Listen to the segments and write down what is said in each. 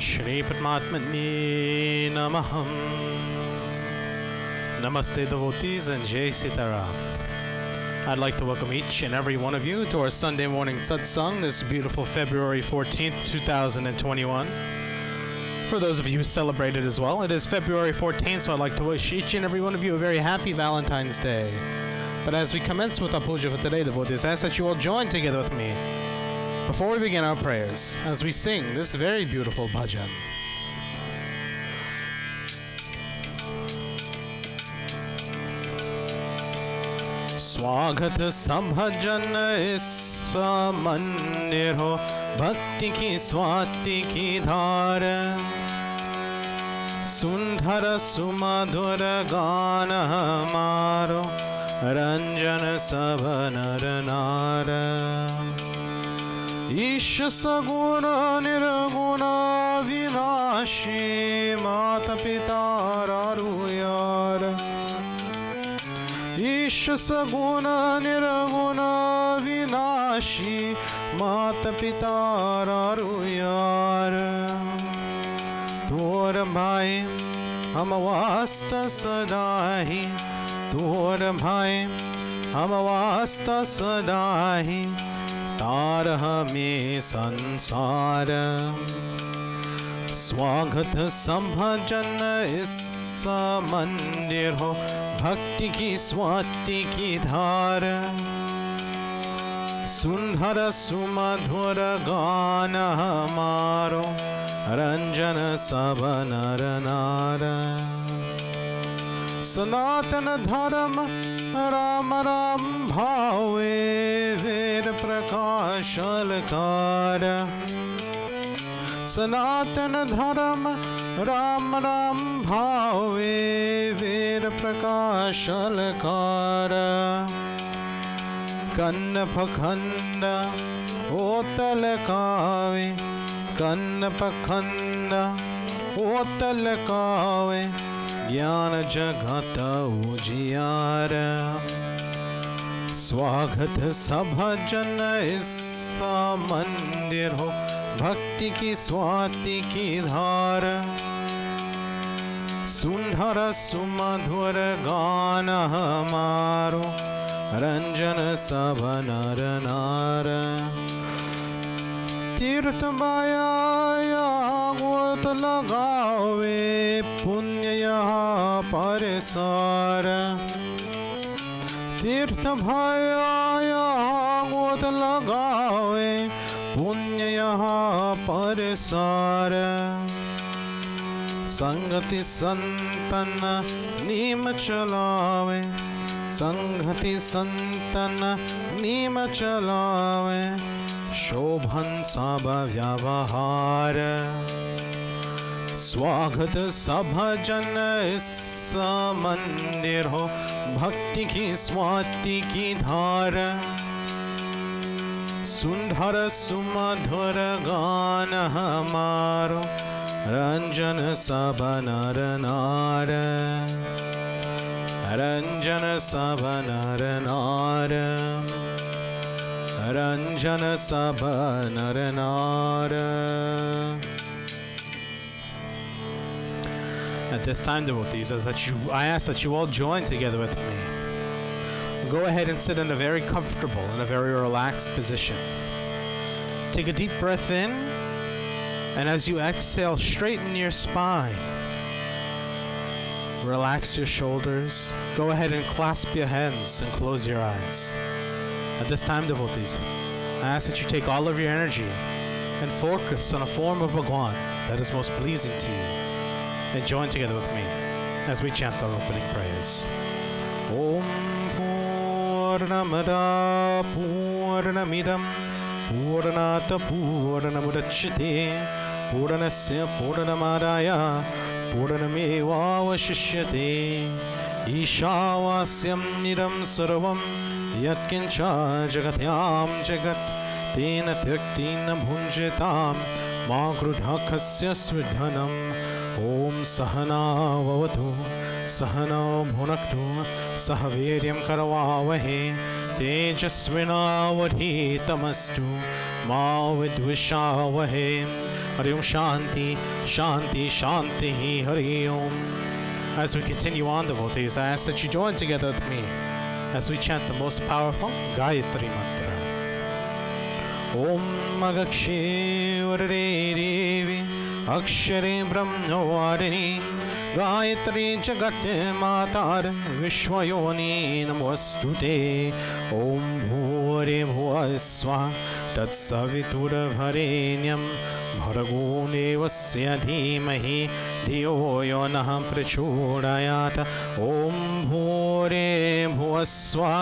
Shri Padmatmani Namaham. Namaste devotees and Jai Sita Ram. I'd like to welcome each and every one of you to our Sunday morning satsang this beautiful February 14th, 2021. For those of you who celebrated as well, it is February 14th, so I'd like to wish each and every one of you a very happy Valentine's Day. But as we commence with our puja for today, devotees, I ask that you all join together with me before we begin our prayers, as we sing this very beautiful bhajan. स्वागत सब भजन इस मंदिर हो, भक्ति की स्वाति की धार, सुंदर सुमधुर गान हमारो, रंजन सब नर नार। ईश सगुण निर्गुण विनाशी, माता पिता रारुयार। ईश सगुण निर्गुण विनाशी, माता पिता रारुयार। तोर भाई हम वास्ता सदाही, तोर भाई हम वास्ता सदाही, तार हमें संसार। स्वागत संभजन इस मंदिर हो, भक्ति की स्वाति की धार, सुंदर सुमधुर गान हमारो, रंजन सब नर नार। सनातन धर्म राम राम भावे, वेद प्रकाश अलकार। सनातन धर्म राम राम भावे, वेद प्रकाश अलकार। कन्न पखंड ओतल कावे, कन्न पखंड ओतल कावे, ज्ञान जगत उजियार। स्वागत सभजन इस मंदिर हो, भक्ति की स्वाति की धार, सुंदर सुमधुर गान हमारो, रंजन सब नर नार। तीर्थ माया गोत लगावे, पुण्य यहाँ पर सार। तीर्थ भाया गोत लगावे, पुण्य यहाँ पर सार। संगति संतन नीम चलावे, संगति संतन नीम चलावे, शोभन सब व्यवहार। स्वागत सभजन इस मंदिर हो, भक्ति की स्वाति की धार, सुंदर सुमधुर गान हमारो, रंजन सब नर नार। रंजन सब नर नार, रंजन सब नर नार। At this time, devotees, I ask that you all join together with me. Go ahead and sit in a very comfortable and a very relaxed position. Take a deep breath in, and as you exhale, straighten your spine. Relax your shoulders. Go ahead and clasp your hands and close your eyes. At this time, devotees, I ask that you take all of your energy and focus on a form of Bhagwan that is most pleasing to you. And join together with me as we chant our opening prayers. Om Purnamada Purnamidam Purnata Purnamudachyate पूर्णस्य पूर्णमादाय पूर्णमेवावशिष्यते ईशावास्यम् इदं सर्वं यत्किञ्च जगत्यां जगत् तेन त्यक्तेन भुञ्जतां मा क्रुधः कस्य स्विद्धनम् ॐ सहना भवतु सहनौ भुनक्तु सह वीर्यं करवावहे तेजस्विनावधीतमस्तु मा विद्विषावहे हरि ओम शांति शांति शांति हरि ओम. As we continue on, devotees, I ask that you join together with me as we chant the most powerful Gayatri Mantra. Om Magakshe Vare Devi Akshare Brahmavarini Gayatri Jagat Matar Vishwayoni Namostute. Om Bhore Bhuvasva Tatsaviturvarenyam Bhargo Devasya Dhimahi Dhiyo Yo Nः Prachodayat. Om Bhore Bhuvasva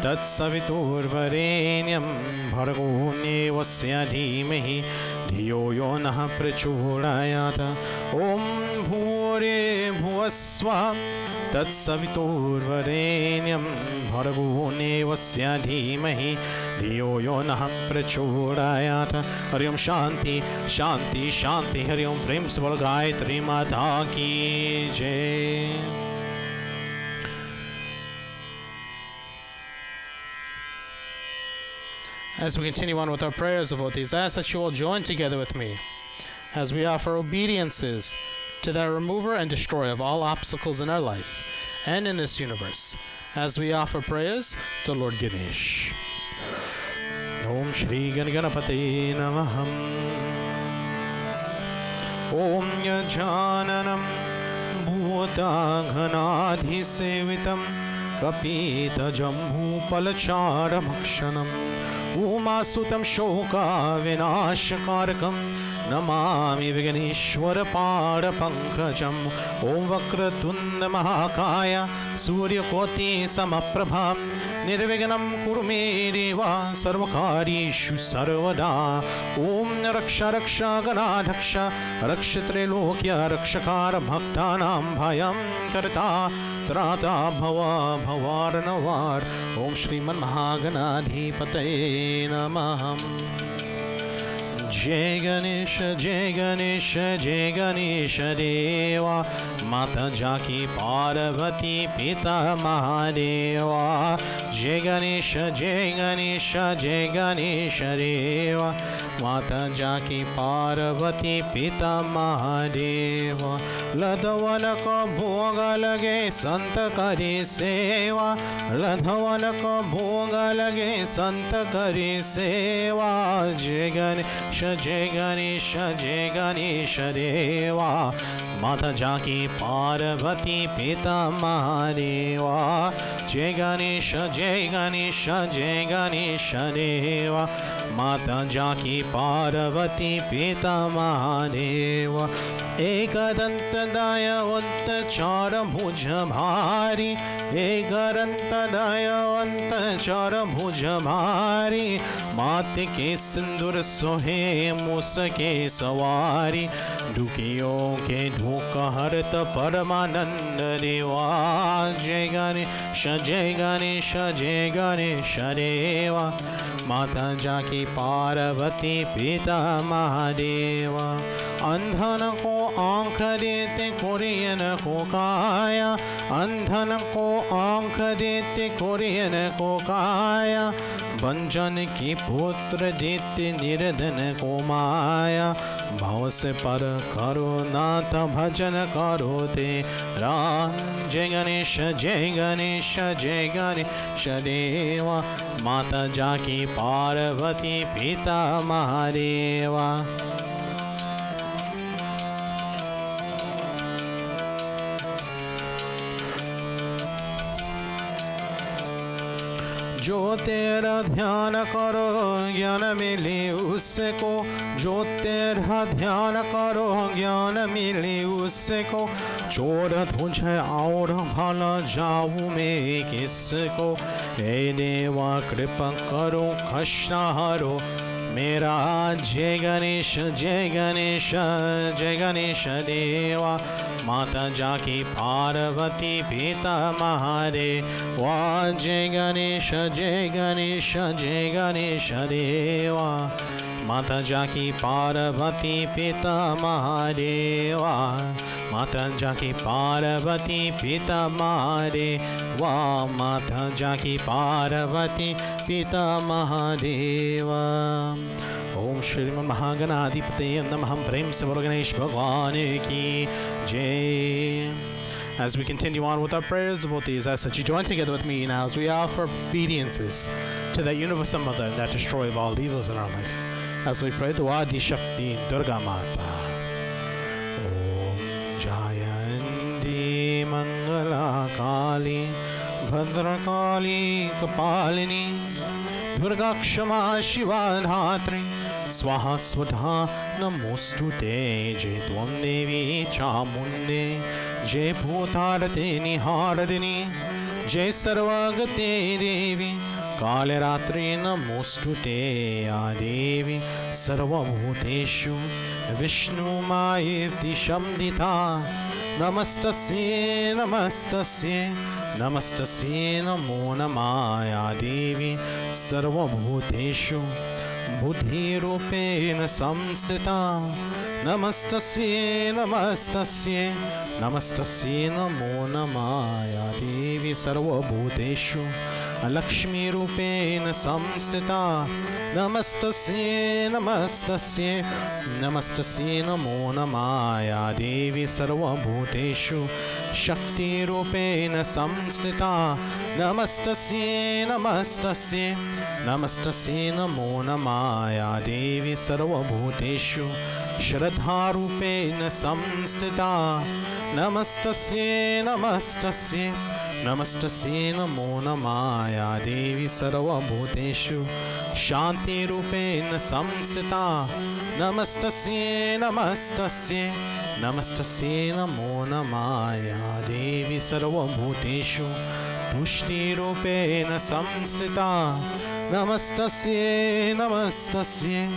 Tatsaviturvarenyam Bhargo Devasya Dhimahi Dhiyo Yo Nः Prachodayat. Om Bhore Bhuvasva Tatsaviturvarenyam Bhargo Devasya Dhimahi Dhiyo Yo Nः Prachodayat. Hari Om Shanti Shanti Shanti. Hari Om Prem se bol Gayatri Mata ki Jai. As we continue on with our prayers, devotees, I ask that you all join together with me as we offer obediences to the remover and destroyer of all obstacles in our life and in this universe, as we offer prayers to Lord Ganesh. Om Shri Ganapate Namaham. Om Yajananam Bhutaghanadhi Sevitam Kapita Jambhu Palacharamakšanam Umasutam Shoka Vinashakarakam Namami Viganeshwara Pada Pankajam. Om Vakratunda Mahakaya Surya Koti Samaprabha Nirviganam Kurume Deva Sarvakarishu Sarvada. Om Raksha Raksha Ganadhaksha Rakshatre Lokya Rakshakara Bhaktanam Bhayam Karta Trata Bhava Bhavaranavar. Om Shriman Mahaganadhipataye Namaham. Jai Ganesha Jai Ganesha Jai Ganesha Deva Mata Jaki Parvati Pita Mahadeva. Jai Ganesha Jai Ganesha Jai Ganesha Deva Mata Jaki Parvati Pita Mahadeva. Ladhavan ko bhoga lage sant kare seva. Ladhavan ko bhoga lage sant kare seva. Jai Ganesha Jai Ganesha Jai Ganesha Deva Mata Jaki Parvati Pita Mahadeva. Jai Ganesha Jai Ganesha Jai Ganesha Deva Mata Jaki Parvati Pita Mahadeva. Ekadantadayavant Charabhuj Bhari Ekarantadayavant Charabhuj Bhari Mate ke Sindur Sohe Musa ke Savari Dukiyo ke Dhuka Harta Paramananda Deva. Jai Ganesha Jai Ganesha Jai Ganesha Deva Mata Jaki Parvati Pita Mahadeva. अंधन को आँख देते कुरियन को काया. अंधन को आँख देते कुरियन को काया. भंजन की पुत्र देते निर्धन को माया. भाव से पर करो नाथ भजन करो तेरा. जय गणेश जय गणेश जय गणेश देवा माता जाकी पार्वती पिता महादेवा. जो तेरा ध्यान करो ज्ञान मिले उसको, जो तेरा ध्यान करो ज्ञान मिले उसको, छोड़ तुझे और भला जाऊँ मैं किसको। हे देवा कृपा करो कष्टहरो मेरा, जय गणेश जय गणेश जय गणेश देवा। माता जाकी पार्वती पिता महादेवा, जय गणेश जय गणेश जय गणेश देवा। माता जाकी पार्वती पिता महादेवा, माता जाकी पार्वती पिता महादेवा, माता जाकी पार्वती पिता महादेवा। ओम श्रीमन महागणाधिपते नमः। प्रेम से बोलो गणेश भगवान की जय। As we continue on with our prayers, devotees, I ask that you join together with me now as we offer obediences to that universal mother and that destroyer of all evils in our life. As we pray to Adi Shakti Durga Mata. Om Jayanti Mangala Kali Bhadra Kali Kapalini Durga Kshama Shiva Dhatri Swaha Swudha Namostute Jai Tvam Devi Chamunde Jai Bhutarate Niharadini Jai Sarvagate Devi Kalaratri Namostute Adevi Sarvabhuteshu Vishnu Mayevti Shamdita Namastasye Namastasye Namastasye Namo Namaya Devi Sarvabhuteshu Buddhi Rupena Samstita Namastasye Namastasye Namastasye Namo Namaya Devi Sarvabhuteshu Lakshmi Rupena Samstita Namastasye Namastasye Namastasye Namo Namaya Devi Sarvabhuteshu Shakti Rupena Samstita Namastasye Namastasye Namastasye Namo Namaya Devi Sarvabhuteshu Shraddha Rupena Samstita Namastasye Namastasye Namastasye Namo Namaya Devi Sarvabhuteshu Shanti Rupena Samstita Namastasye Namastasye Namastasye Namo Namaya Devi Sarvabhuteshu Tushti Rupena Samstita Namastasye Namastasye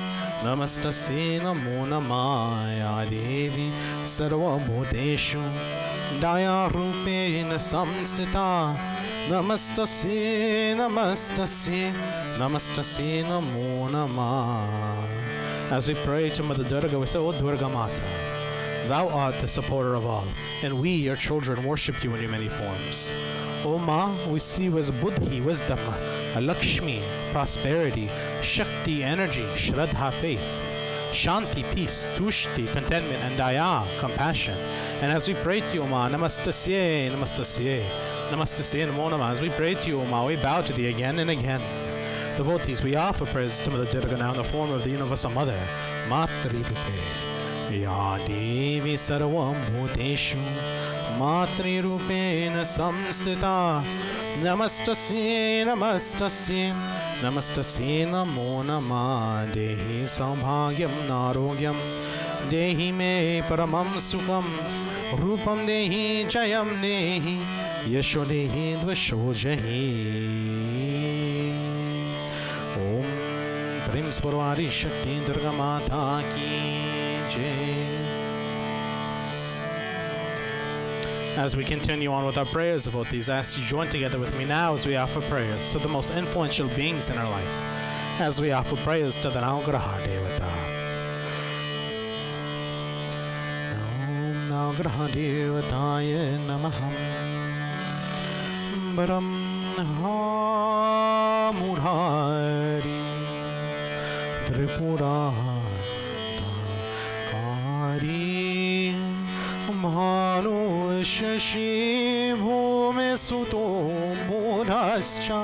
Namastasye Namo Namaya Devi Sarvabhuteshu Daya Rupena Samstita Namastasye Namastasye Namastasye Namo Namah. As we pray to Mother Durga, we say, O Durga Mata, Thou art the supporter of all, and we, your children, worship you in your many forms. O Ma, we see you as Buddhi, wisdom, Lakshmi, prosperity, Shakti, energy, Shraddha, faith, Shanti, peace, Tushti, contentment, and Daya, compassion. And as we pray to you, Ma, Namastasye, Namastasye, Namastasye, Namo Namah, as we pray to you, Ma, we bow to thee again and again. Devotees, we offer prayers to Mother Durga now in the form of the Universal Mother, Matri Rupe. Ya Devi Sarvam Bhuteshu Matri Rupena Samstita Namastasye Namastasye Namastasye Namo Namah. Dehi Saubhagyam Narogyam Dehi Me Paramam Sukham Rupam Dehi Jayam Dehi Yasho Dehi Dvasho Jahi. Om Prem Swarvari Shakti Durga Mata Ki. As we continue on with our prayers, devotees, I ask you to join together with me now as we offer prayers to the most influential beings in our life, as we offer prayers to the Navgraha Devata. Om Navgraha Devataya Namaham Brahma Murari Tripura Manu Shashi Bhume Suto Bodhascha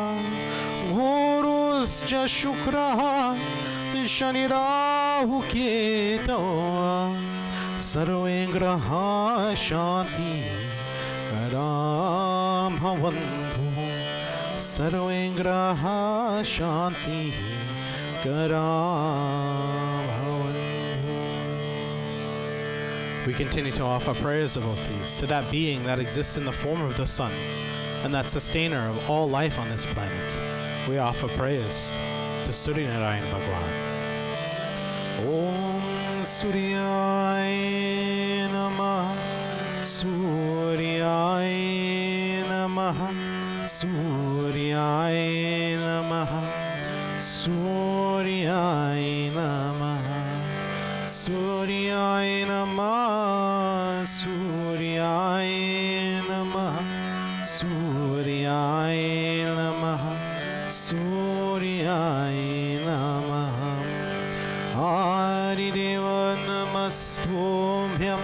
Guruscha Shukraha Shanirahu Keto Sarvengraha Shanti Ram Bhavantu सर्वे ग्रहा शांति करा bhavantu. We continue to offer prayers, devotees, to that being that exists in the form of the sun and that sustainer of all life on this planet. We offer prayers to Surya Narayan Bhagwan. Om Suryaya Namah, Suryaya Namah, Suryaya Namah, Suryaya Namah, Suryaya Namah, Suryaya Namah, Suryaya Namah, Suryaya Namah. Arideva Namastobhyam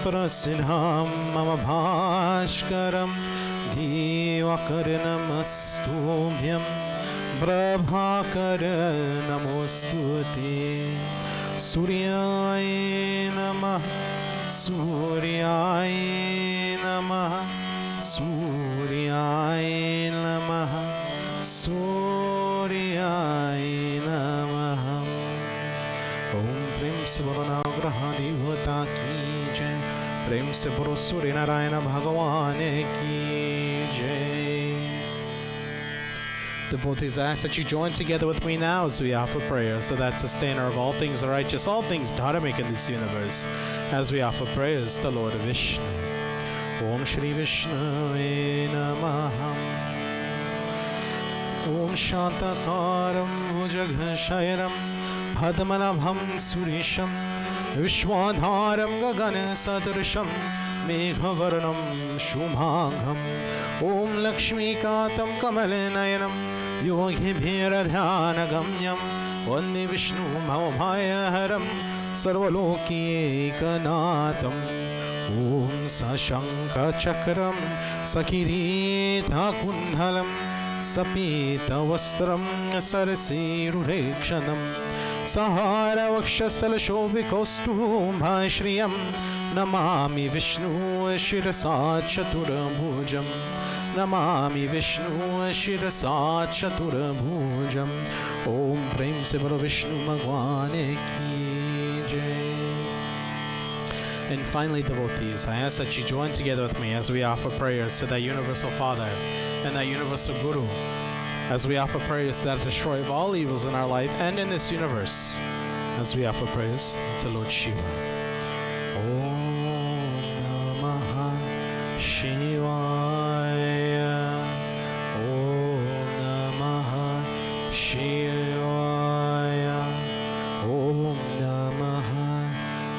Prasidham Mama Bhashkaram Divakar Namastobhyam Prabhakar Namostute. Suryaya Namah, Suryaya Namah, Suryaya Namah, Suryaya Namah. Om Prem se Bolo Navagraha Devata ki jai. Prem se Bolo Surya Narayana Bhagavan ki jai. Devotees, I ask that you join together with me now as we offer prayer, so that sustainer of all things righteous, all things dharmic in this universe, as we offer prayers to Lord Vishnu. Om Shri Vishnu Namaha. Om Shantakaram Bhujaghashairam Padmanabham Surisham Vishwadharam Gagana Sadarsham Meghavarnam Shumagham. Om Lakshmi Katam Kamalanayanam Yogi Bhiradhyana Gamyam Vande Vishnu Bhavabhayaharam Sarvaloki Ekanatham. Om Sashanka Chakram Sakirita Kundhalam Sapita Vastram Sarasirurekshanam Sahara Vakshasala Shobhikostum Bhashriyam Namami Vishnu Shirasa Chaturabhujam. Namami Vishnu Shirasa Chaturabhujam. Om Prem se Bolo Vishnu Bhagwan ki jai. And finally, devotees, I ask that you join together with me as we offer prayers to that universal Father and that universal Guru, as we offer prayers that destroy all evils in our life and in this universe, as we offer prayers to Lord Shiva. Om Namah Shivaya. Om Namah Shivaya. Om Namah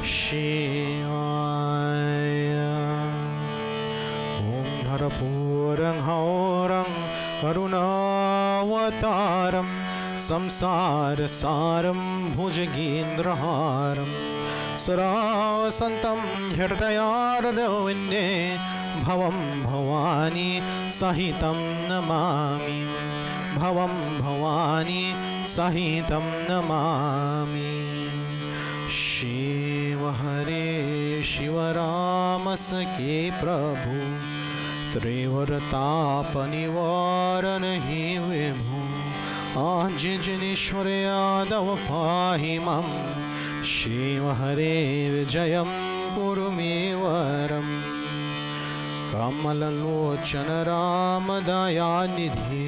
Shivaya. Om Dharapurang Haurang Karunavataram Samsara Saram Bhujagendraharam Saravasantam Hirdayardavinde Bhavam Bhavani Sahitam Namami. Bhavam Bhavani Sahitam Namami. Shiva Hare Shiva Rama Sakhe Prabhu Trivartapa Nivarana Hi Vibhu Anjaneshwara Yadav Pahimam. Shiva Hare Vijayam Kurumevaram Kamalalochana Ramadayadidhi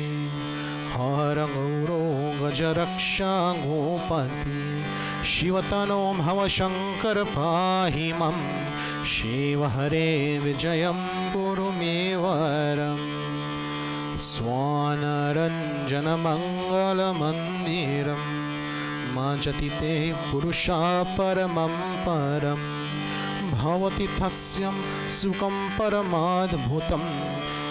Haragauro Gajaraksha Gopati Shivatano Bhava Shankar Pahimam. Shiva Hare Vijayam Kurumevaram Swanaranjana Mangala Mandiram Majatite Purusha Paramam Param Bhavati Thasyam Sukam Paramadbhutam.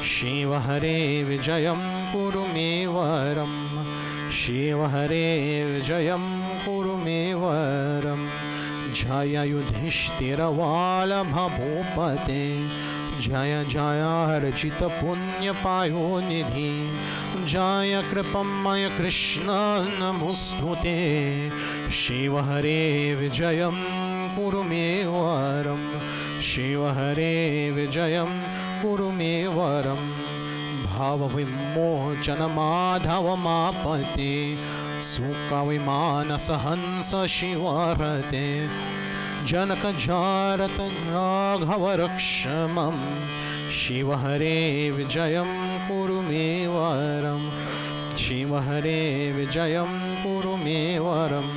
Shiva Hare Vijayam Kurumevaram. Shiva Hare Vijayam Kurumevaram. Jaya Yudhishthira Valabha Bhupate Jaya Jaya Harjita Punya Payo Nidhi Jaya Kripamaya Krishna Namostute. Shiva Hare Vijayam Kurumevaram. Shiva Hare Vijayam Kurumevaram. भावविमोचनमाधवमापते सुकविमानसहंस शिवहते जनकजारत राघवरक्षमं Shiv हरे विजयं कुरु मे वरम् शिव हरे विजयं कुरु मे वरम्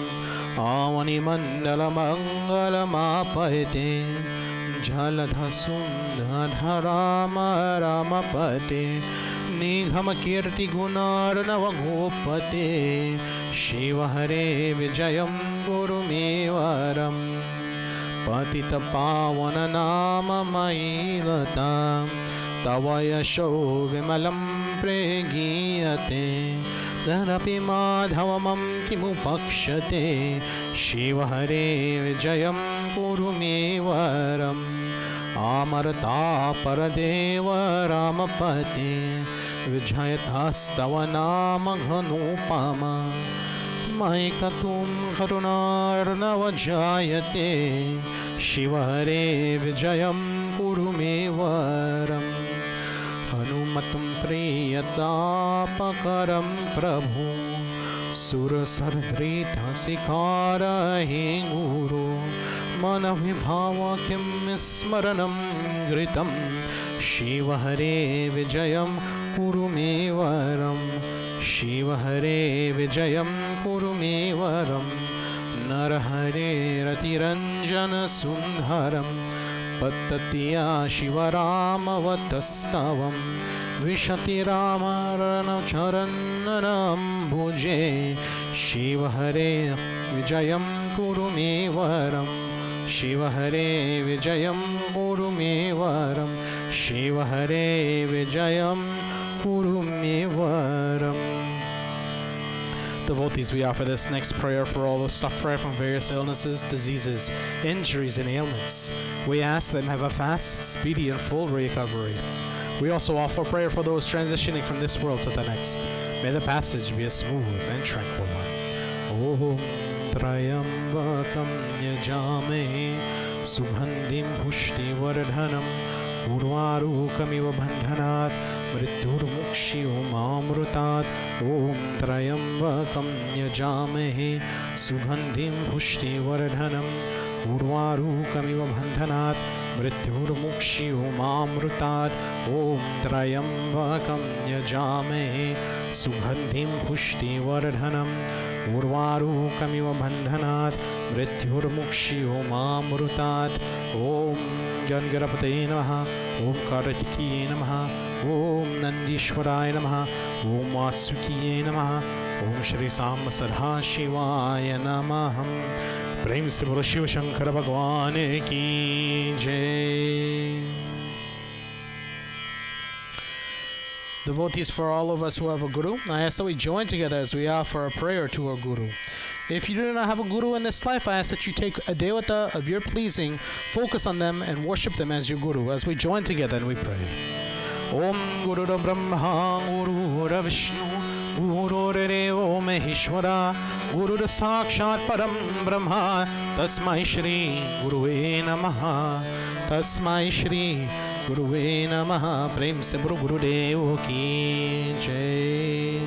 आवनिमण्डलमङ्गलमापयते जलधसुन्धराम रामपते निगमकीर्तिगुणार्णवगोपते शिव हरे विजयं कुरु मे वरम् पतितपावननाममयीलता तव यशो विमलं प्रेगीयते धनपि माधवमं किमुपक्षते शिव हरे विजयं कुरु मे वरम् आमरतापरदेव रामपते विजयतास्तव नाम घनोपमा मैकतुं करुणार्णव जायते शिव हरे विजयं कुरु मे वरम् हनुमतं प्रियतापकरं प्रभु सुरसहृदृतशिखारहि गुरु मनविभाव किं स्मरणं घृतं शिव हरे विजयं कुरु मे वरम् शिव हरे विजयं कुरु मे वरम् नरहरेरतिरञ्जनसुन्दरं पतत्या शिवरामवतस्तवं विशति रामरणचरणम्बुजे शिव हरे विजयं कुरु मे वरम् शिव हरे विजयं कुरु मे वरम् शिव हरे विजयं कुरु मे वरम्. Devotees, we offer this next prayer for all those suffering from various illnesses, diseases, injuries, and ailments. We ask them have a fast, speedy, and full recovery. We also offer prayer for those transitioning from this world to the next. May the passage be a smooth and tranquil one. Om Trayambakam Yajamahe Subhandim Pushti Vardhanam Urvarukamiva Bandhanat मृत्युर्मुक्षियोमामृतात् ॐ त्र्यम्बकं यजामहे सुगन्धिं पुष्टिवर्धनम् उर्वारुकमिव बन्धनात् मृत्युर्मुक्षियोमामृतात् ॐ त्र्यम्बकं यजामहे सुगन्धिं पुष्टिवर्धनम् उर्वारुकमिव बन्धनात् मृत्युर्मुक्षियोमामृतात् ॐ गणगणपते नमः ॐ कार्तिकेय नमः ॐ नन्दीश्वराय नमः ॐ वासुकिये नमः ॐ श्री सांब सदाशिवाय नमः प्रेम से बोलो शिव शंकर भगवान की जय. Devotees, for all of us who have a guru, I ask that we join together as we offer a prayer to our guru. If you do not have a guru in this life, I ask that you take a devata of your pleasing, focus on them, and worship them as your guru as we join together and we pray. Om Guru Brahma Guru Vishnu Guru Devo Maheshwara Guru Sakshat Param Brahma Tasmai Shri Guruve Namaha Tasmai Shri Guruve Namaha. Prem se Guru Devo ki jai.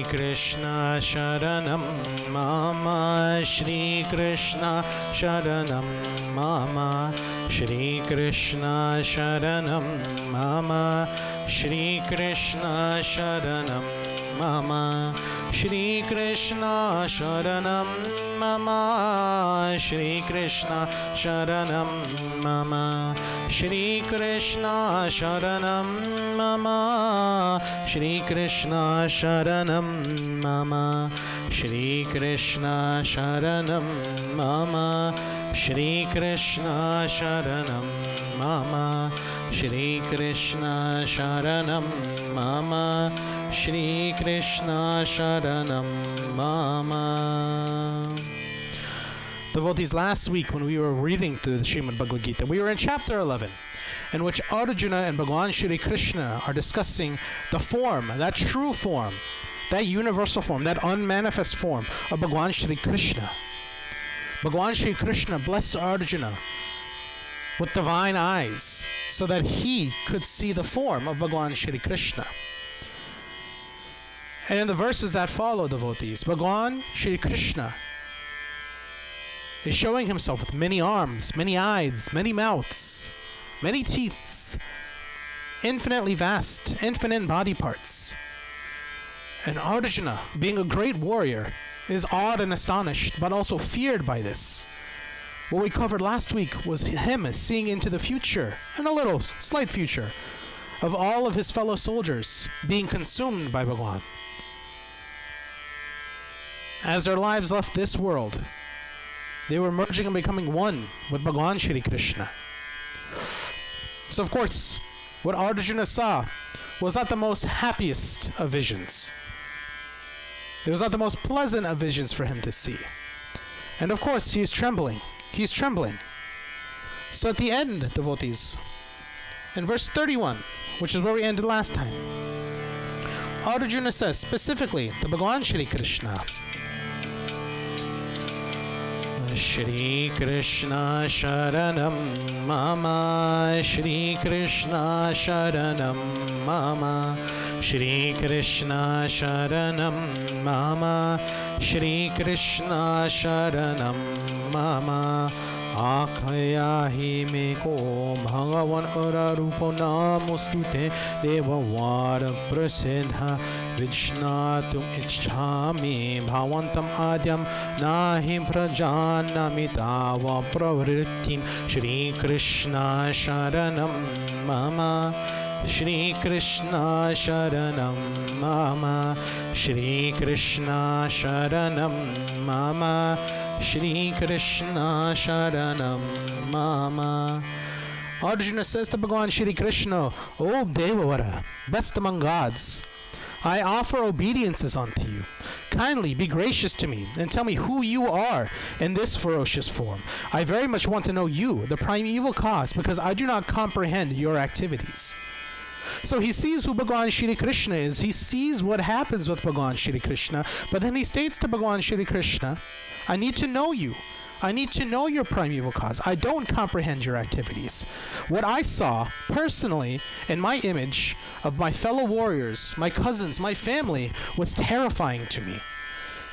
Krishna Sharanam Mama Shri Krishna Sharanam Mama Shri Krishna Sharanam Mama Shri Krishna Sharanam Mama Shri Krishna Sharanam Mama Shri Krishna Sharanam Mama Shri Krishna Sharanam Mama Shri Krishna Sharanam Mama Shri Krishna Sharanam Mama Shri Krishna Sharanam Mama Shri Krishna Sharanam Mama Shri Krishna Sharanam Mama. Devotees, last week when we were reading through the Srimad Bhagavad Gita, we were in chapter 11, in which Arjuna and Bhagavan Shri Krishna are discussing the form, that true form, that universal form, that unmanifest form of Bhagavan Shri Krishna. Bhagavan Shri Krishna blessed Arjuna with divine eyes so that he could see the form of Bhagavan Shri Krishna. And in the verses that follow, devotees, Bhagavan Shri Krishna is showing himself with many arms, many eyes, many mouths, many teeth, infinitely vast, infinite body parts. And Arjuna, being a great warrior, is awed and astonished, but also feared by this. What we covered last week was him seeing into the future, and a little slight future, of all of his fellow soldiers being consumed by Bhagavan. As their lives left this world, they were merging and becoming one with Bhagavan Shri Krishna. So of course, what Arjuna saw was not the most happiest of visions. It was not the most pleasant of visions for him to see. And of course, he is trembling. He's trembling. So at the end, devotees, in verse 31, which is where we ended last time, Arjuna says specifically to Bhagavan Shri Krishna, Shri Krishna Sharanam Mama, Shri Krishna Sharanam Mama, Shri Krishna Sharanam Mama, Shri Krishna Sharanam Mama. Akhayahi meko Bhagavan Ararupo Namostute Devavara Prasidha Vijnatum Ichchami Bhavantam Adyam Nahi Prajanamitawa Pravrittin Shri Krishna Sharanam Mama, Shri Krishna Sharanam Mama, Shri Krishna Sharanam Mama, Shri Krishna Sharanam Mama. Arjuna says to Bhagavan Shri Krishna, O Devavara, best among gods, I offer obediences unto you. Kindly be gracious to me and tell me who you are in this ferocious form. I very much want to know you, the primeval cause, because I do not comprehend your activities. So he sees who Bhagavan Shri Krishna is. He sees what happens with Bhagavan Shri Krishna. But then he states to Bhagavan Shri Krishna, I need to know you. I need to know your primeval cause. I don't comprehend your activities. What I saw personally in my image of my fellow warriors, my cousins, my family, was terrifying to me.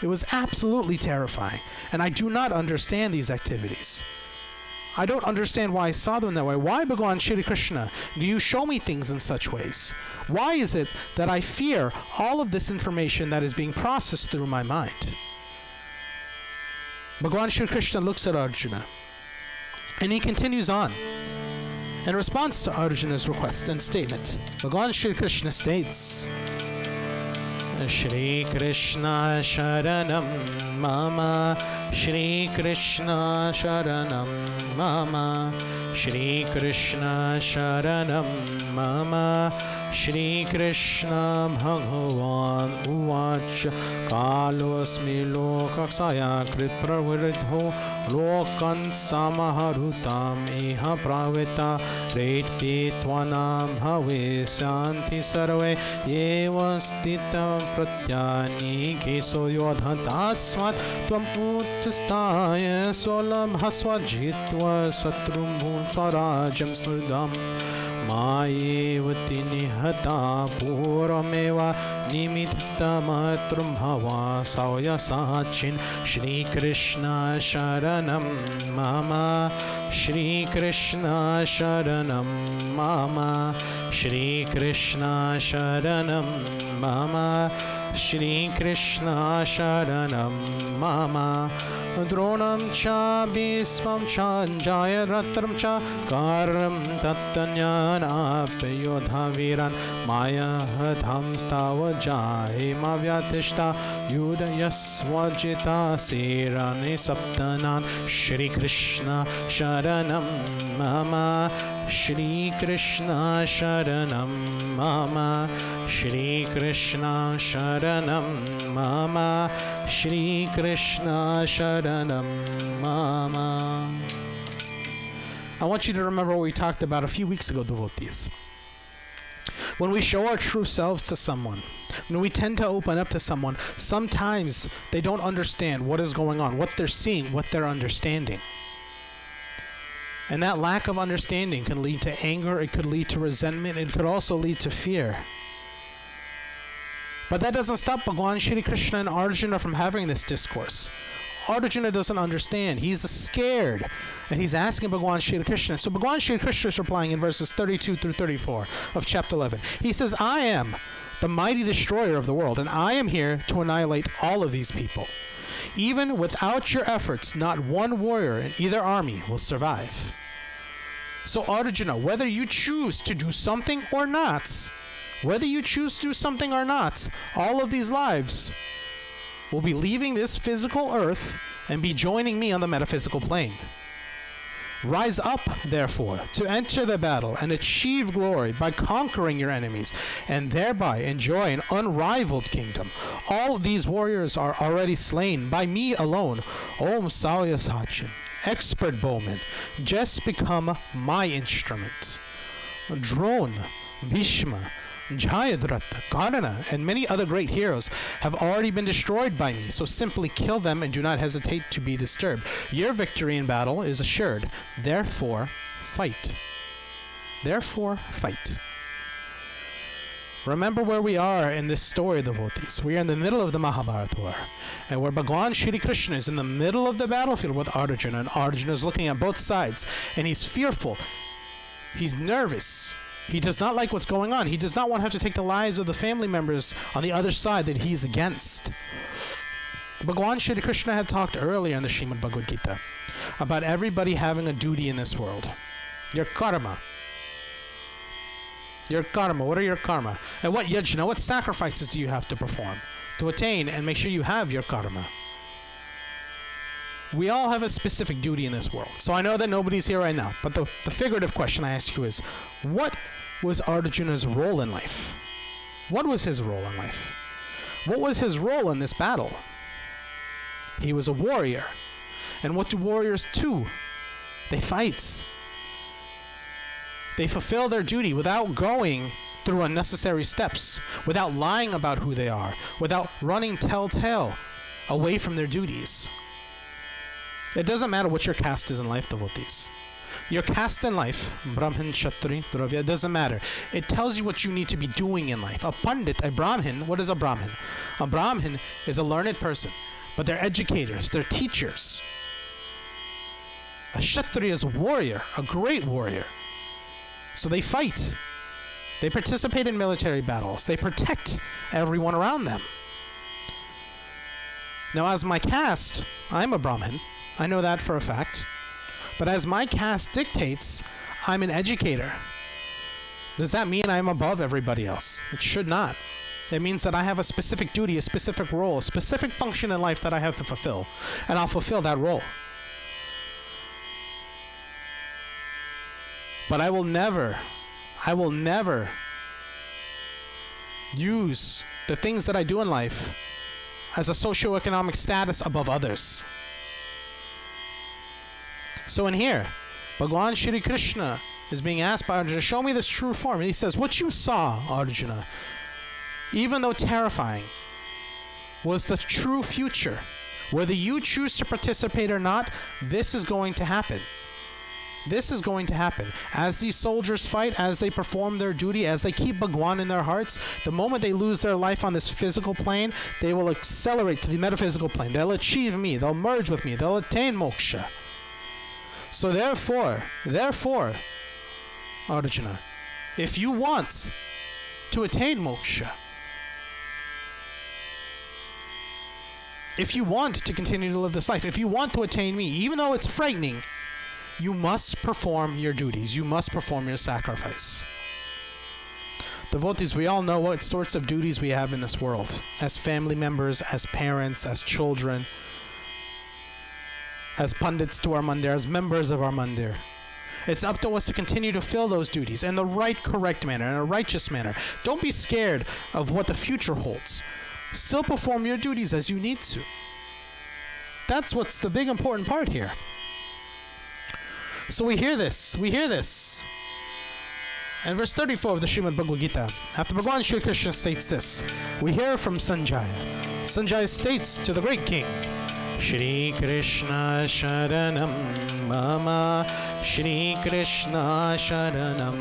It was absolutely terrifying. And I do not understand these activities. I don't understand why I saw them that way. Why, Bhagavan Shri Krishna, do you show me things in such ways? Why is it that I fear all of this information that is being processed through my mind? Bhagavan Shri Krishna looks at Arjuna, and he continues on. In response to Arjuna's request and statement, Bhagavan Shri Krishna states, Shri Krishna Sharanam Mama, Shri Krishna Sharanam Mama, Shri Krishna Sharanam Mama, Shri Krishna Bhagavan Uvacha Kalosmi Lokaksaya Krit Pravridho Lokan Samaharutam Iha Pravita Reti Tvanam Bhave Santi Sarve Yeva Stita Pratyani Keso Yodhatasmat Tvam Uttastaya Solabhasva Jitva Satrum Bhun Swarajam Sridam Mayevati Nihata Purameva Nimittamatrum Bhava Sauya Sachin Shri Krishna Sharanam Mama, Shri Krishna Sharanam Mama, Shri Krishna Sharanam Mama, Shri Krishna Sharanam Mama. Dronam cha Bhismam cha Jayaratram cha Karam Tattanyana Peyodha Viran Maya Hadham Stava Jahima Vyatishta Yudayaswajita Sirani Saptanan Shri Krishna Sharanam Mama, Shri Krishna Sharanam Mama, Shri Krishna Sharanam Sharanam Mama, Shri Krishna Sharanam Mama. I want you to remember what we talked about a few weeks ago, devotees. When we show our true selves to someone, when we tend to open up to someone, sometimes they don't understand what is going on, what they're seeing, what they're understanding. And that lack of understanding can lead to anger, it could lead to resentment, it could also lead to fear. But that doesn't stop Bhagwan Shri Krishna and Arjuna from having this discourse. Arjuna doesn't understand. He's scared. And he's asking Bhagwan Shri Krishna. So Bhagwan Shri Krishna is replying in verses 32 through 34 of chapter 11. He says, I am the mighty destroyer of the world, and I am here to annihilate all of these people. Even without your efforts, not one warrior in either army will survive. So Arjuna, whether you choose to do something or not, all of these lives will be leaving this physical earth and be joining me on the metaphysical plane. Rise up, therefore, to enter the battle and achieve glory by conquering your enemies, and thereby enjoy an unrivaled kingdom. All these warriors are already slain by me alone. Om Sauya Sachin, expert bowman, just become my instrument. Drone, Bhishma, Jayadratha, Karna, and many other great heroes have already been destroyed by me, so simply kill them and do not hesitate to be disturbed. Your victory in battle is assured. Therefore, fight. Remember where we are in this story, devotees. We are in the middle of the Mahabharata war, and where Bhagwan Shri Krishna is in the middle of the battlefield with Arjuna, and Arjuna is looking at both sides, and he's fearful. He's nervous. He does not like what's going on. He does not want to have to take the lives of the family members on the other side that he's against. Bhagwan Shri Krishna had talked earlier in the Srimad Bhagavad Gita about everybody having a duty in this world. Your karma. What are your karma? And what yajna, what sacrifices do you have to perform to attain and make sure you have your karma? We all have a specific duty in this world. So I know that nobody's here right now, but the figurative question I ask you is, what was Arjuna's role in life? What was his role in life? What was his role in this battle? He was a warrior. And what do warriors do? They fight. They fulfill their duty without going through unnecessary steps, without lying about who they are, without running telltale away from their duties. It doesn't matter what your caste is in life, devotees. Your caste in life, Brahmin, Kshatri, Dravya, it doesn't matter. It tells you what you need to be doing in life. A Pandit, a Brahmin, what is a Brahmin? A Brahmin is a learned person, but they're educators, they're teachers. A Kshatriya is a warrior, a great warrior. So they fight. They participate in military battles. They protect everyone around them. Now, as my caste, I'm a Brahmin. I know that for a fact. But as my caste dictates, I'm an educator. Does that mean I'm above everybody else? It should not. It means that I have a specific duty, a specific role, a specific function in life that I have to fulfill. And I'll fulfill that role. But I will never use the things that I do in life as a socioeconomic status above others. So in here, Bhagwan Shri Krishna is being asked by Arjuna, show me this true form. And he says, what you saw, Arjuna, even though terrifying, was the true future. Whether you choose to participate or not, this is going to happen. This is going to happen. As these soldiers fight, as they perform their duty, as they keep Bhagwan in their hearts, the moment they lose their life on this physical plane, they will accelerate to the metaphysical plane. They'll achieve me. They'll merge with me. They'll attain moksha. So therefore, Arjuna, if you want to attain moksha, if you want to continue to live this life, if you want to attain me, even though it's frightening, you must perform your duties. You must perform your sacrifice. Devotees, we all know what sorts of duties we have in this world. As family members, as parents, as children, as pundits to our mandir, as members of our mandir. It's up to us to continue to fill those duties in the right, correct manner, in a righteous manner. Don't be scared of what the future holds. Still perform your duties as you need to. That's what's the big important part here. So we hear this. And verse 34 of the Srimad Bhagavad Gita, after Bhagavan Shri Krishna states this, we hear from Sanjaya. Sanjaya states to the great king, Shri Krishna Sharanam Mama, Shri Krishna Sharanam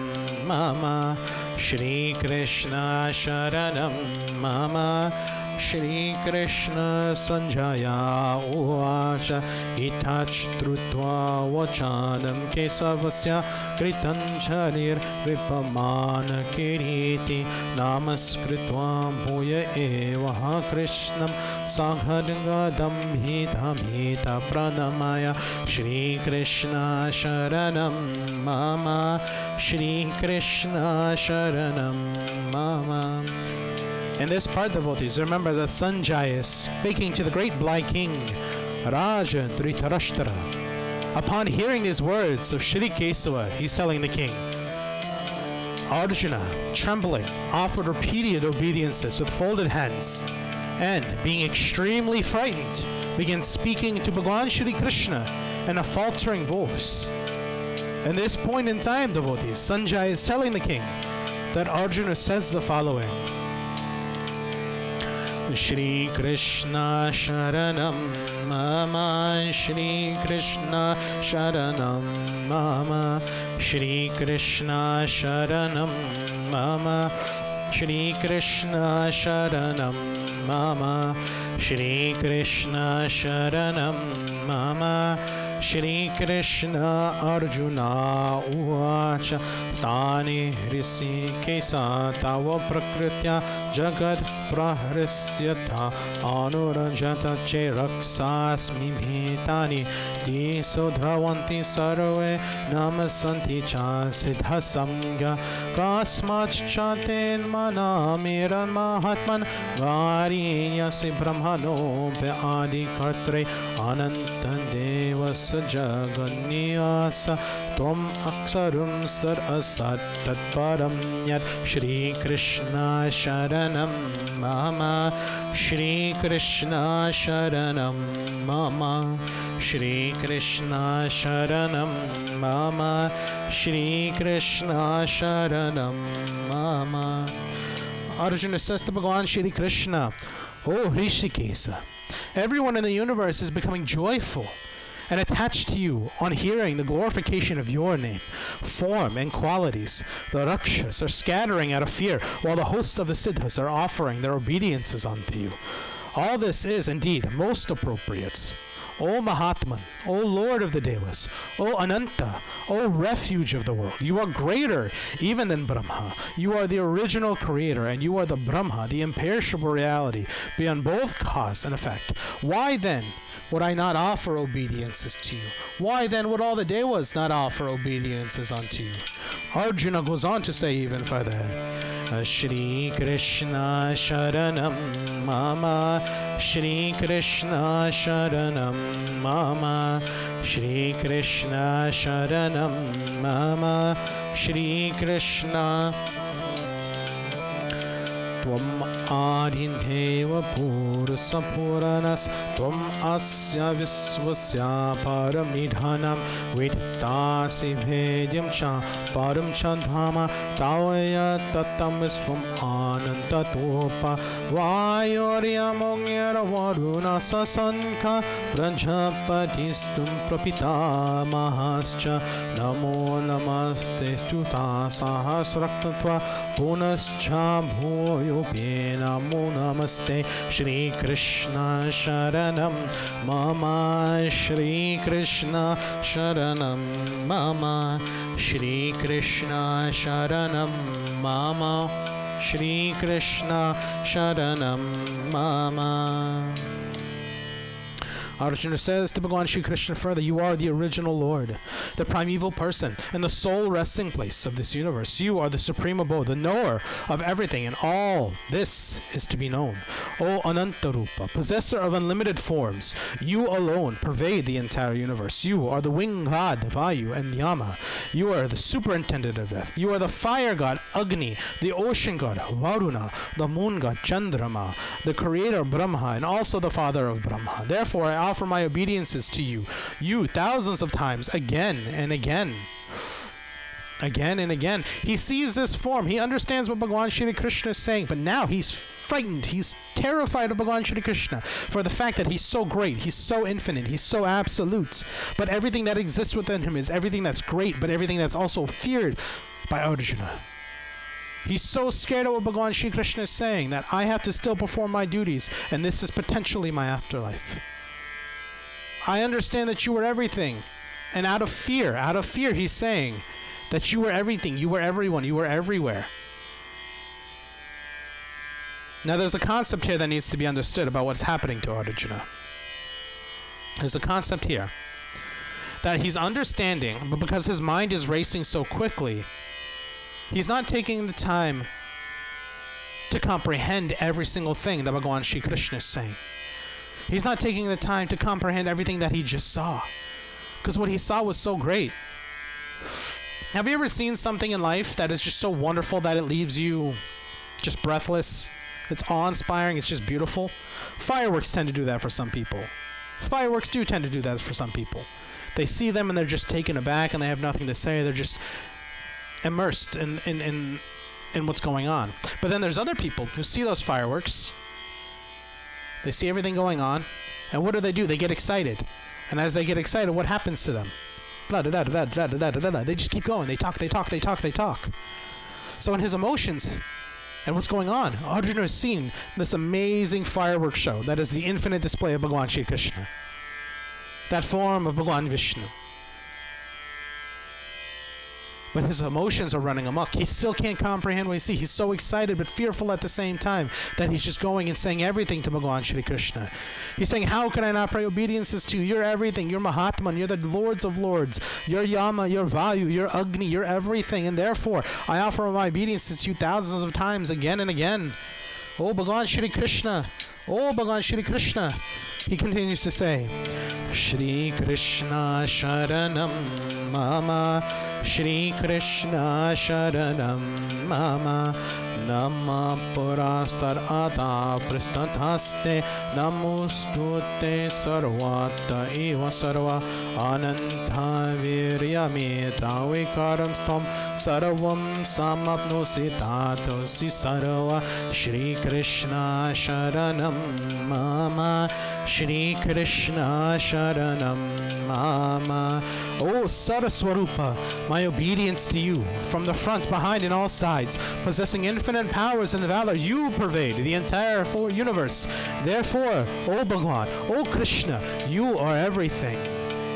Mama, Shri Krishna Sharanam Mama, Shri Krishna Sanjaya Uvacha Itach Trutva Vachanam Kesavasya Kritanchalir Vipamana Kiriti Namaskritva Bhuya Eva Krishnam Saghadgadam Hita Hita Pranamaya Shri Krishna Sharanam Mama, Shri Krishna Sharanam Mama. In this part, devotees, remember that Sanjaya is speaking to the great blind king, Raja Dhritarashtra. Upon hearing these words of Shri Kesava, he's telling the king, Arjuna, trembling, offered repeated obeisances with folded hands, and, being extremely frightened, began speaking to Bhagavan Shri Krishna in a faltering voice. At this point in time, devotees, Sanjaya is telling the king that Arjuna says the following, Shri Krishna Sharanam Mama, Shri Krishna Sharanam Mama, Shri Krishna Sharanam Mama, Shri Krishna Sharanam Mama, Shri Krishna Sharanam Mama, Shri Krishna Arjuna Uvacha Stani Risi Kesa Tava Prakritya Jagad Prahrisyata Anurajata Cheraksasmi Bhetani Disodhravanti Sarve Namasanti Cha Siddha Samga Kasmat Chaten Manamiran Mahatman Variyasi Brahmano Pe Adi Kartre Anantan Devas Jaganniyasa Tvam Aksarum Sar Asat Tatparam Yat Shri Krishna Sharanam Mama, Shri Krishna Sharanam Mama, Shri Krishna Sharanam Mama, Shri Krishna Sharanam Mama. Arjuna says to Bhagavan Shri Krishna, Oh Hrishikesa, everyone in the universe is becoming joyful and attached to you on hearing the glorification of your name, form, and qualities. The Rakshas are scattering out of fear, while the hosts of the Siddhas are offering their obediences unto you. All this is indeed most appropriate. O Mahatman, O Lord of the Devas, O Ananta, O refuge of the world, you are greater even than Brahma. You are the original creator, and you are the Brahma, the imperishable reality, beyond both cause and effect. Why then would I not offer obediences to you? Why then would all the Devas not offer obediences unto you? Arjuna goes on to say even further, Shri Krishna Sharanam Mama, Shri Krishna Sharanam Mama, Shri Krishna Sharanam Mama, Shri Krishna Tvam Adindeva Purusa Puranas Tvam Asya Visvasya Paramidhanam Vittasi Bhedyam Cha Param Chandhama Tavaya Tatam Visvam Anantatopa Vayoryamonyara Varuna Sasanka Prajapatistum Prapita Mahascha Namo Namaste Stuta Sahasraktatva Punascha Bhoyo Namo Namaste Shri Krishna Sharanam Mama, Shri Krishna Sharanam Mama, Shri Krishna Sharanam Mama, Shri Krishna Sharanam Mama. Arjuna says to Bhagavan Shri Krishna further, you are the original Lord, the primeval person, and the sole resting place of this universe. You are the supreme abode, the knower of everything, and all this is to be known. O Anantarupa, possessor of unlimited forms, you alone pervade the entire universe. You are the wing god Vayu and Yama. You are the superintendent of death. You are the fire god Agni, the ocean god Varuna, the moon god Chandrama, the creator Brahma, and also the father of Brahma. Therefore I offer my obediences to you, thousands of times, again and again. Again and again. He sees this form. He understands what Bhagavan Shri Krishna is saying, but now he's frightened. He's terrified of Bhagavan Shri Krishna for the fact that he's so great, he's so infinite, he's so absolute. But everything that exists within him is everything that's great, but everything that's also feared by Arjuna. He's so scared of what Bhagavan Shri Krishna is saying that I have to still perform my duties, and this is potentially my afterlife. I understand that you are everything, and out of fear, he's saying that you were everything, you were everyone, you were everywhere. Now there's a concept here that needs to be understood about what's happening to Arjuna. There's a concept here that he's understanding, but because his mind is racing so quickly, he's not taking the time to comprehend every single thing that Bhagavan Shri Krishna is saying. He's not taking the time to comprehend everything that he just saw, because what he saw was so great. Have you ever seen something in life that is just so wonderful that it leaves you just breathless? It's awe-inspiring, it's just beautiful. Fireworks tend to do that for some people. Fireworks do tend to do that for some people. They see them and they're just taken aback and they have nothing to say. They're just immersed in what's going on. But then there's other people who see those fireworks. They see everything going on, and what do? They get excited. And as they get excited, what happens to them? They just keep going. They talk. So in his emotions and what's going on, Arjuna has seen this amazing fireworks show that is the infinite display of Bhagavan Shri Krishna, that form of Bhagavan Vishnu. But his emotions are running amok. He still can't comprehend what he sees. He's so excited but fearful at the same time that he's just going and saying everything to Bhagavan Shri Krishna. He's saying, how can I not pay obediences to you? You're everything. You're Mahatman. You're the Lords of Lords. You're Yama. You're Vayu. You're Agni. You're everything. And therefore, I offer my obediences to you thousands of times again and again. Oh, Bhagavan Shri Krishna. Oh, Bhagavan Shri Krishna. He continues to say, Shri Krishna Sharanam Mama, Shri Krishna Sharanam Mama, Nama Purastar Ata Pristataste, Namustute Sarvata Eva Sarva, Ananta Viryameta Vikaram Stom, Sarvam Samapnosi Tatosi Sarva, Shri Krishna Sharanam Mama, Shri Krishna Sharanam Mama. O Saraswarupa, my obedience to you, from the front, behind, and all sides, possessing infinite powers and valor, you pervade the entire universe. Therefore, O Bhagavan, O Krishna, you are everything.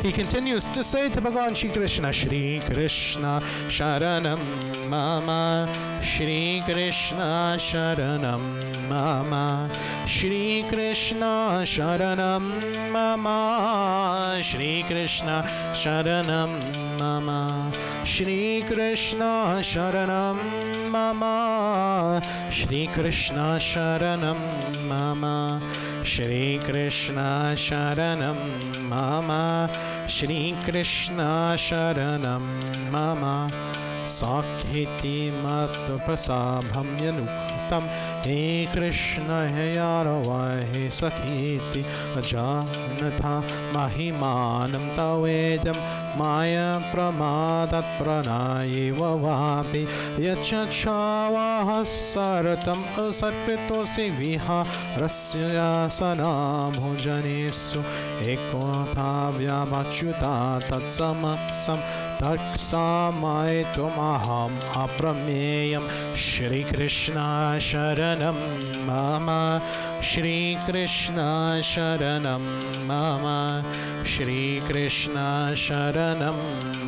He continues to say to Bhagavan Shri Krishna, Shri Krishna Sharanam Mama, Shri Krishna Sharanam Mama, Shri Krishna Sharanam Mama, Shri Krishna Sharanam Mama, Shri Krishna Sharanam Mama, Shri Krishna Sharanam Mama, Shri Krishna Sharanam Mama, Shri Krishna Sharanam Mama, Sakhiti Matu Prasabham Yanuktam, He Krishna He Yarava He Sakhiti Ajanatha Mahimanam Tavedam Maya Pramadat Pranayi Vavapi Yachachava Saratam Asarpitosi Viha Rasya Sanam Bhojanesu Ekotha Vyabachyuta Tatsamaksam Taksamaitum Aham Aprameyam Shri Krishna Sharanam Mama, Shri Krishna Sharanam Mama, Shri Krishna Sharanam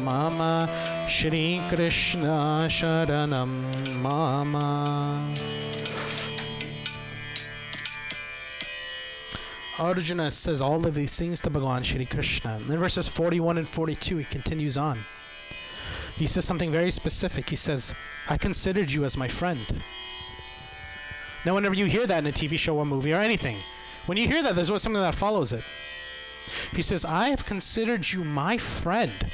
Mama, Shri Krishna Sharanam Mama. Arjuna says all of these things to Bhagavan Shri Krishna. In verses 41 and 42, he continues on. He says something very specific. He says, I considered you as my friend. Now, whenever you hear that in a TV show or movie or anything, when you hear that, there's always something that follows it. He says, I have considered you my friend.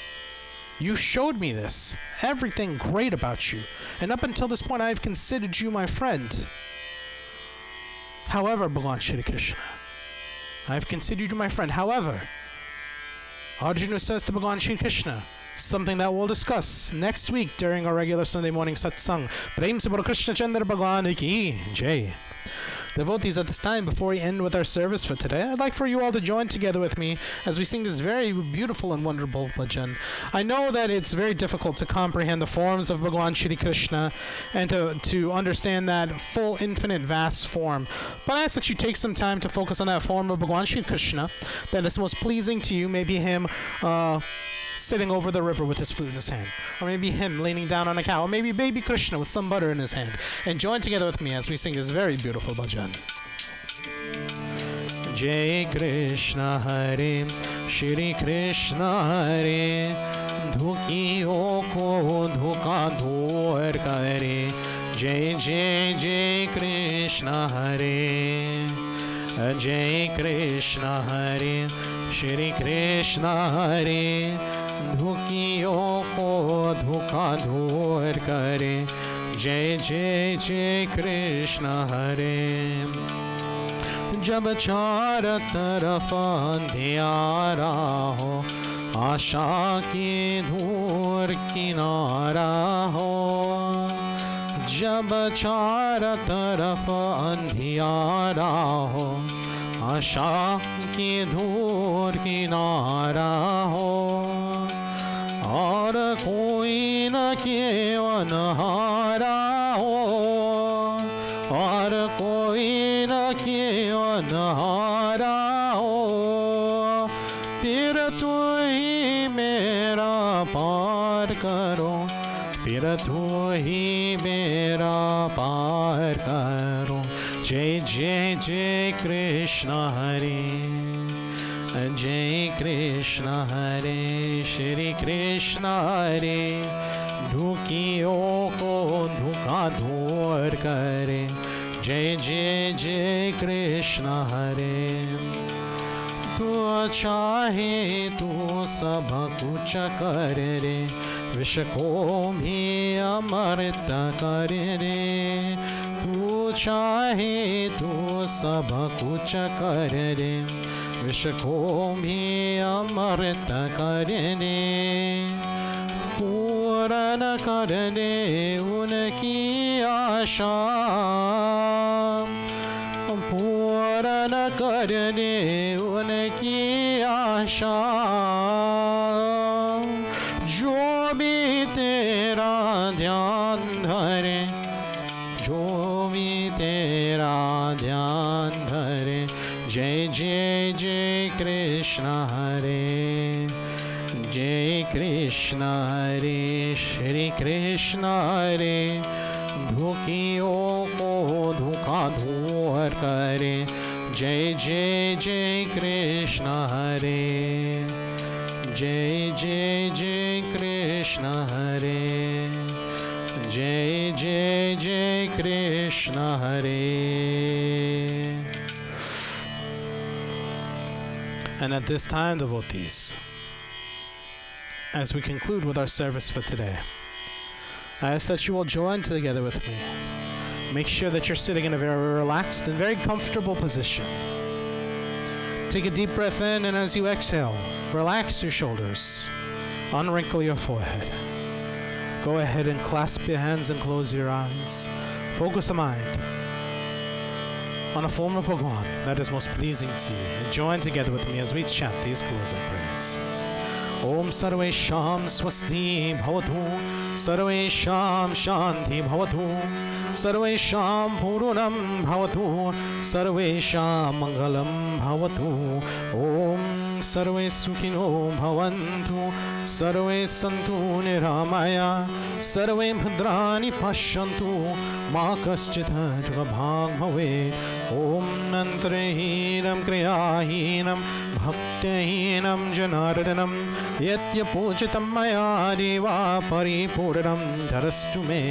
You showed me this. Everything great about you. And up until this point, I have considered you my friend. However, Bhagavan Shri Krishna, I have considered you my friend. However, Arjuna says to Bhagavan Shri Krishna, something that we'll discuss next week during our regular Sunday morning satsang. Prem se Bolo Krishna Chandra Bhagavan ki Jai. Devotees, at this time, before we end with our service for today, I'd like for you all to join together with me as we sing this very beautiful and wonderful bhajan. I know that it's very difficult to comprehend the forms of Bhagavan Shri Krishna and to understand that full, infinite, vast form. But I ask that you take some time to focus on that form of Bhagavan Shri Krishna that is most pleasing to you. Maybe him sitting over the river with his flute in his hand, or maybe him leaning down on a cow, or maybe baby Krishna with some butter in his hand. And join together with me as we sing this very beautiful bhajan. Jai Krishna Hare, Shri Krishna Hare, Dhukiyo ko dhuka dhur kare. Jai Jai Jai Krishna Hare, Jai Krishna Hare, Shri Krishna Hare, Dhukiyo ko dhuka dhur kare. Jai Jai Jai Krishna Hare. जब चार तरफ अंधियारा हो, आशा की धूर किनारा हो। जब चार तरफ अंधियारा हो, आशा की धूर किनारा हो, और कोई न केवल हारा हो, और कोई न केवल हारा हो। फिर तू ही मेरा पार करो, फिर तू ही मेरा पार करो। जय जय जय कृष्ण हरे, जय कृष्ण हरे, श्री कृष्ण हरे। दुखियों को धोखा दूर करे। जय जय जय कृष्ण हरे। तू चाहे तू सब कुछ कर रे, विष को भी अमृत कर रे। तू चाहे तू सब कुछ कर रे, विष को भी अमृत कर रे। पूर्ण कर दे उनकी आशा, पूर्ण कर दे उनकी आशा। जो भी तेरा ध्यान धरे, जो भी तेरा ध्यान धरे। जय जय जय कृष्ण हरे, जय कृष्ण हरे, श्री कृष्ण हरे। दुखियों को धोखा दूर करे। जय जय जय कृष्ण हरे, जय जय जय कृष्ण हरे, जय जय जय कृष्ण हरे। And at this time, devotees, as we conclude with our service for today, I ask that you will join together with me. Make sure that you're sitting in a very relaxed and very comfortable position. Take a deep breath in, and as you exhale, relax your shoulders, unwrinkle your forehead. Go ahead and clasp your hands and close your eyes. Focus the mind on a form of Bhagwan that is most pleasing to you. And join together with me as we chant these closing prayers. Om Sarvesham Swasti Bhavatu, Sarvesham Shanti Bhavatu, Sarvesham Purunam Bhavatu, Sarvesham Mangalam Bhavatu. Om सर्वे सुखिनो भवन्तु सर्वे सन्तु निरामया सर्वे भद्राणि पश्यन्तु मा कश्चित् दुःखभाग् भवेत् ॐ मन्त्रहीनं क्रियाहीनं भक्तिहीनं जनार्दनं यत्यपूजितं मया देवा परिपूर्णं धरस्तु मे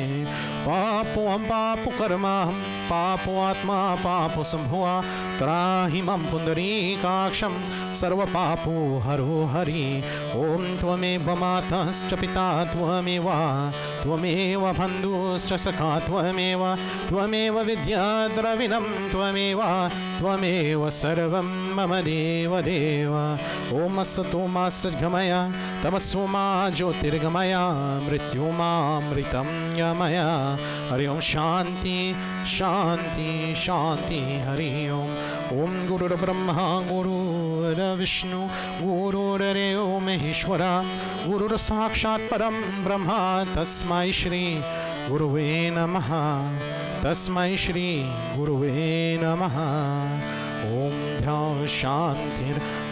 पापोऽहं पापकर्माहं पापोऽत्मा पापसम्भवा त्राहि मां पुण्डरीकाक्षं सर्वपापो हरो हरि ॐ त्वमेव माताश्च पिता त्वमेव बन्धुश्च सखा त्वमेव विद्या द्रविणं त्वमेव सर्वं मम देव ॐ असतो मा सद्गमय तमसो मा ज्योतिर्गमय मृत्युमामृतं गमय हरि ओं शान्ति शान्ति शान्ति हरि ओं ॐ गुरुर्ब्रह्मा गुरुर्विष्णु गुरुर्देवो महेश्वरा गुरुर्साक्षात् परं ब्रह्म तस्मै श्री गुरुवे नमः तस्मै श्री गुरुवे नमः ॐ ध्यान शान्तिरन्तरिक्षं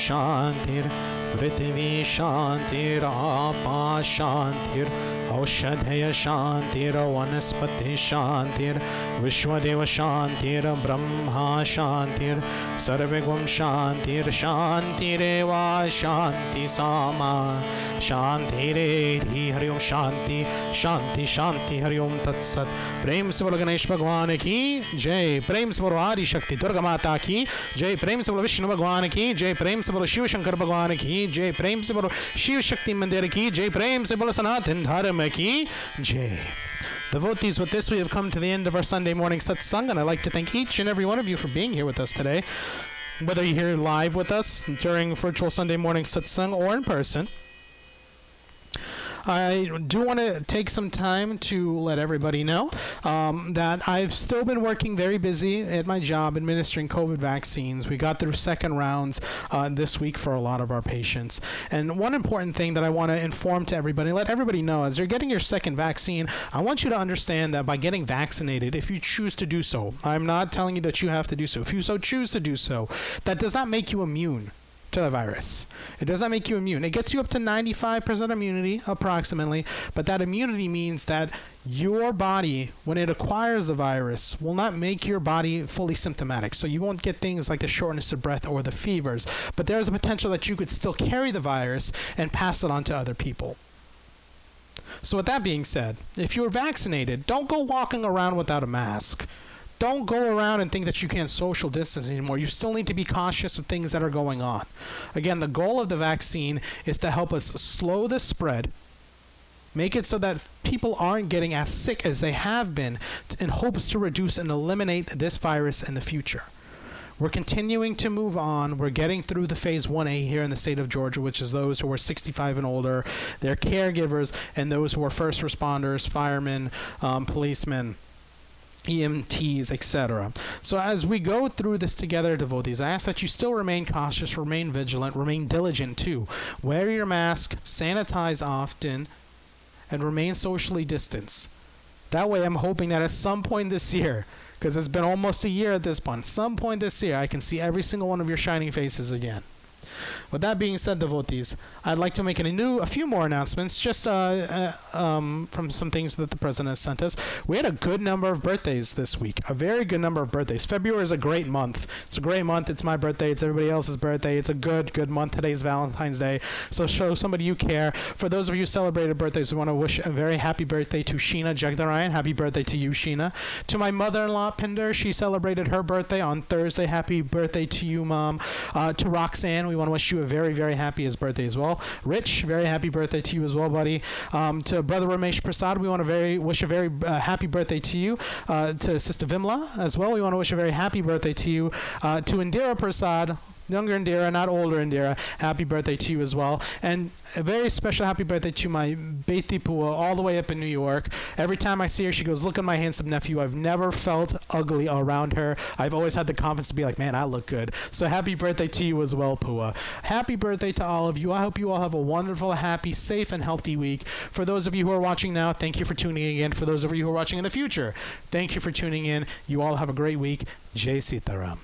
शान्तिर्पृथिवी शान्तिरापा शान्तिरौषधय शान्तिर्वनस्पति शान्तिर्विश्वदेव शान्तिर्ब्रह्मा शान्तिर्सर्वगुं शान्तिर्शान्तिरेव शान्ति सामा शान्तिरेधि हरि ओं शान्ति शान्ति शान्ति हरि ओं तत्सत् प्रेम से बोलो गणेश भगवान की जय प्रेम से बोलो आदि शक्ति दुर्गा माता की जय प्रेम से बोलो विष्णु भगवान की जय प्रेम से बोलो शिव शंकर भगवान की जय प्रेम से बोलो शिव शक्ति मंदिर की जय प्रेम से बोलो सनातन धर्म की जय Devotees, with this we have come to the end of our Sunday morning satsang, and I'd like to thank each and every one of you for being here with us today. Whether you're here live with us during virtual Sunday morning satsang or in person, I do want to take some time to let everybody know that I've still been working very busy at my job administering COVID vaccines. We got through second rounds this week for a lot of our patients. And one important thing that I want to inform to everybody, let everybody know, as you're getting your second vaccine, I want you to understand that by getting vaccinated, if you choose to do so, I'm not telling you that you have to do so. If you so choose to do so, that does not make you immune to the virus. It does not make you immune. It gets you up to 95% immunity approximately, but that immunity means that your body, when it acquires the virus, will not make your body fully symptomatic. So you won't get things like the shortness of breath or the fevers, but there's a potential that you could still carry the virus and pass it on to other people. So with that being said, if you're vaccinated, don't go walking around without a mask. Don't go around and think that you can't social distance anymore. You still need to be cautious of things that are going on. Again, the goal of the vaccine is to help us slow the spread, make it so that people aren't getting as sick as they have been, in hopes to reduce and eliminate this virus in the future. We're continuing to move on. We're getting through the phase 1A here in the state of Georgia, which is those who are 65 and older, their caregivers, and those who are first responders, firemen, policemen, EMTs, etc. So as we go through this together, devotees, I ask that you still remain cautious, remain vigilant, remain diligent too. Wear your mask, sanitize often, and remain socially distanced. That way I'm hoping that at some point this year, because it's been almost a year at this point, some point this year I can see every single one of your shining faces again. With that being said, devotees, I'd like to make a few more announcements, just from some things that the president has sent us. We had a good number of birthdays this week, a very good number of birthdays. February is a great month. It's a great month. It's my birthday. It's everybody else's birthday. It's a good month. Today's Valentine's Day, so show somebody you care. For those of you who celebrated birthdays, we want to wish a very happy birthday to Sheena Jagdarayan. Happy birthday to you, Sheena. To my mother-in-law, Pinder, she celebrated her birthday on Thursday. Happy birthday to you, Mom. To Roxanne, we want to wish you a very, very happy birthday as well. Rich, very happy birthday to you as well, buddy. To Brother Ramesh Prasad, we want to wish a very happy birthday to you. To Sister Vimla as well, we want to wish a very happy birthday to you. To Indira Prasad, younger Indira, not older Indira, happy birthday to you as well. And a very special happy birthday to my Beti Pua all the way up in New York. Every time I see her, she goes, "Look at my handsome nephew." I've never felt ugly around her. I've always had the confidence to be like, man, I look good. So happy birthday to you as well, Pua. Happy birthday to all of you. I hope you all have a wonderful, happy, safe, and healthy week. For those of you who are watching now, thank you for tuning in. For those of you who are watching in the future, thank you for tuning in. You all have a great week. Jai Sita Ram.